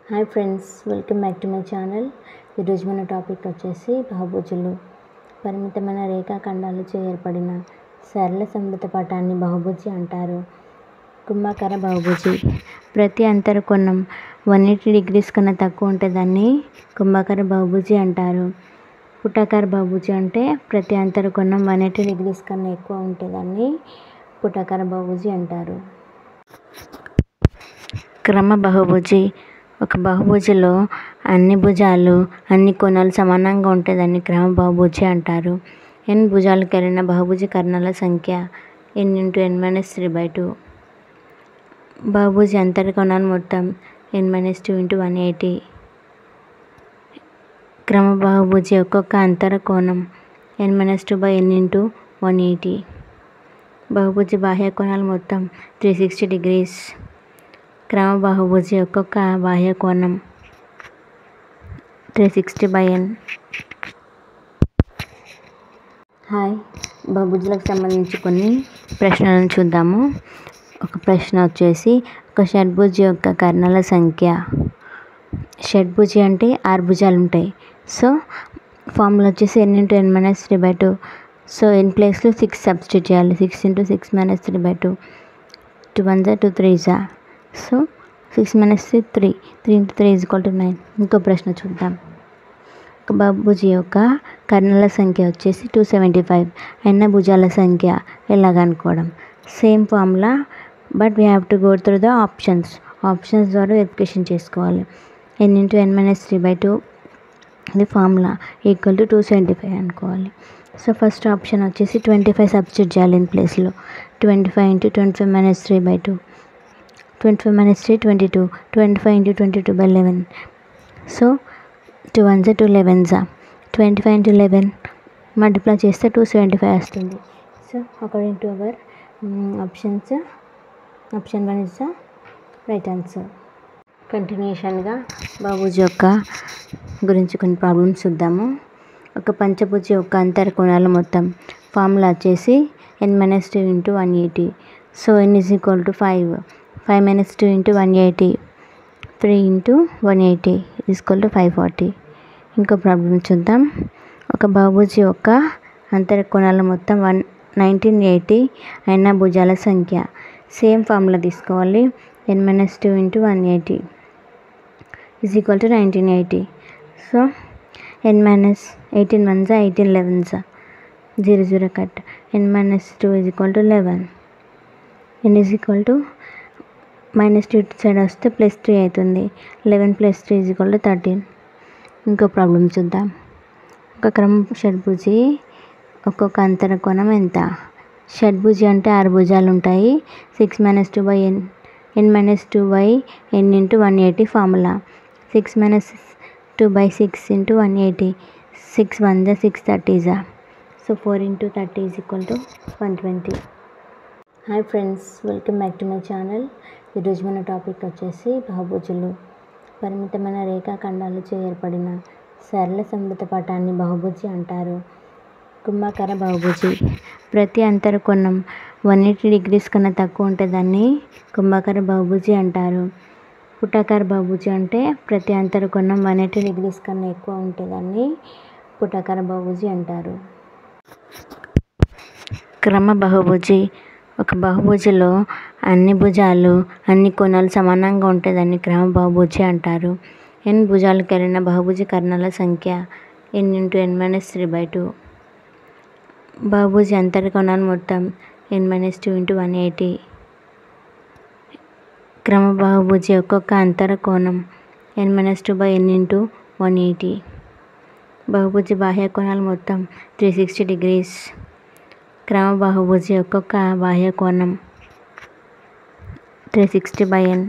Hi friends, welcome back to my channel. ఈరోజు మన topic వచ్చేసి బహుభుజులు. పరిమితమైన రేఖాఖండాలచే ఏర్పడిన సరళ సంభుత పటాన్ని బహుభుజి అంటారు. కుంభాకార బహుభుజి. ప్రతి అంతర కోణం 180 degrees కన్నా తక్కువ ఉంటే దాన్ని కుంభాకార బహుభుజి అంటారు. పుటాకార బహుభుజి అంటే ప్రతి అంతర కోణం 180 degrees కన్నా ఎక్కువ ఉంటే దాన్ని పుటాకార బహుభుజి అంటారు. క్రమ బహుభుజి. ఒక బహుభుజిలో అన్ని భుజాలు అన్ని కోణాలు సమానంగా ఉంటే దాన్ని క్రమ బహుభుజి అంటారు. n భుజాలు కలిగిన బహుభుజి కర్ణాల సంఖ్య n × n-3/2. బహుభుజి అంతర కోణాలు మొత్తం n-2 × 180. క్రమ బహుభుజి ఒక్కొక్క అంతర కోణం n-2/n × 180. బహుభుజి బాహ్య కోణాలు మొత్తం 360 degrees. క్రమ బహుభుజి ఒక్కొక్క బాహ్య కోణం 360/n. హాయ్, బహుభుజులకు సంబంధించి కొన్ని ప్రశ్నలను చూద్దాము. ఒక ప్రశ్న వచ్చేసి, ఒక షడ్భుజి యొక్క కర్ణాల సంఖ్య. షడ్భుజి అంటే 6 భుజాలు ఉంటాయి. సో ఫార్ములా వచ్చేసి n × n-3/2. సో n ప్లేస్లో 6 సబ్స్టిట్యూట్ చేయాలి. 6 × 6 - 3/2. 2 1s 2 3s. సో 6 - 3 3. 3 × 3 = 9. ఇంకో ప్రశ్న చూద్దాం. ఒక బహుభుజి యొక్క కర్ణాల సంఖ్య వచ్చేసి 275 అయిన భుజాల సంఖ్య ఎలాగనుకోవడం. Same formula, but we have to go through the options ద్వారా వెరిఫికేషన్ చేసుకోవాలి. n × n-3/2 ఇది ఫార్ములా ఈక్వల్ టు 275 అనుకోవాలి. సో ఫస్ట్ ఆప్షన్ వచ్చేసి 25 సబ్స్టిట్యూట్ చేయాలి ఇన్ ప్లేస్లో. 25 × 25 - 3/2. 25 - 3 22. 25 × 22/11. So 2 1s 2 11s. 25 × 11 మల్టిప్లై చేస్తే 275 వస్తుంది. So according to our options, option 1 is the right answer. కంటిన్యూషన్గా బహుభుజి యొక్క గురించి కొన్ని ప్రాబ్లమ్స్ చూద్దాము. ఒక పంచభుజి యొక్క అంతర కోణాలు మొత్తం. ఫార్ములా వచ్చేసి n-2 × 180. So n = 5. 5 - 2 × 180. 3 × 180 = 540. ఇంకో ప్రాబ్లం చూద్దాం. ఒక బహుభుజి యొక్క అంతర కోణాల మొత్తం 1980 అయిన భుజాల సంఖ్య. సేమ్ ఫార్ములా తీసుకోవాలి. n-2 × 180 = 1980. So n-18 1s 18 11s. 0 0 cut. n-2 = 11. n -2 ఇటు సైడ్ వస్తే +3 అవుతుంది. 11 + 3 = 13. ఇంకో ప్రాబ్లం చూద్దాం. ఒక క్రమ షడ్భుజి ఒక్కొక్క అంతర కోణం ఎంత? షడ్భుజి అంటే 6 భుజాలు ఉంటాయి. 6 - 2/n n-2/n × 180 formula. 6 - 2/6 × 180. 6 1s 6 30s. So 4 × 30 = 120. Hi friends, welcome back to my channel. ఈరోజు మన టాపిక్ వచ్చేసి బహుభుజులు. పరిమితమైన రేఖాఖండాలచే ఏర్పడిన సరళ సంభుత పటాన్ని బహుభుజి అంటారు. కుంభాకార బహుభుజి. ప్రతి అంతర కోణం 180 degrees కన్నా తక్కువ ఉంటే దాన్ని కుంభాకార బహుభుజి అంటారు. పుటాకార బహుభుజి అంటే ప్రతి అంతర కోణం 180 degrees కన్నా ఎక్కువ ఉంటే దాన్ని పుటాకార బహుభుజి అంటారు. క్రమ బహుభుజి. ఒక బహుభుజిలో అన్ని భుజాలు అన్ని కోణాలు సమానంగా ఉంటే దాన్ని క్రమ బహుభుజి అంటారు. n భుజాలు కలిగిన బహుభుజి కర్ణాల సంఖ్య n × n-3/2. బహుభుజి అంతర కోణాలు మొత్తం n-2 × 180. క్రమ బహుభుజి ఒక్కొక్క అంతర కోణం n-2/n × 180. బహుభుజి బాహ్య కోణాలు మొత్తం 360 degrees. క్రమ బహుభుజి ఒక్కొక్క బాహ్య కోణం 360/n.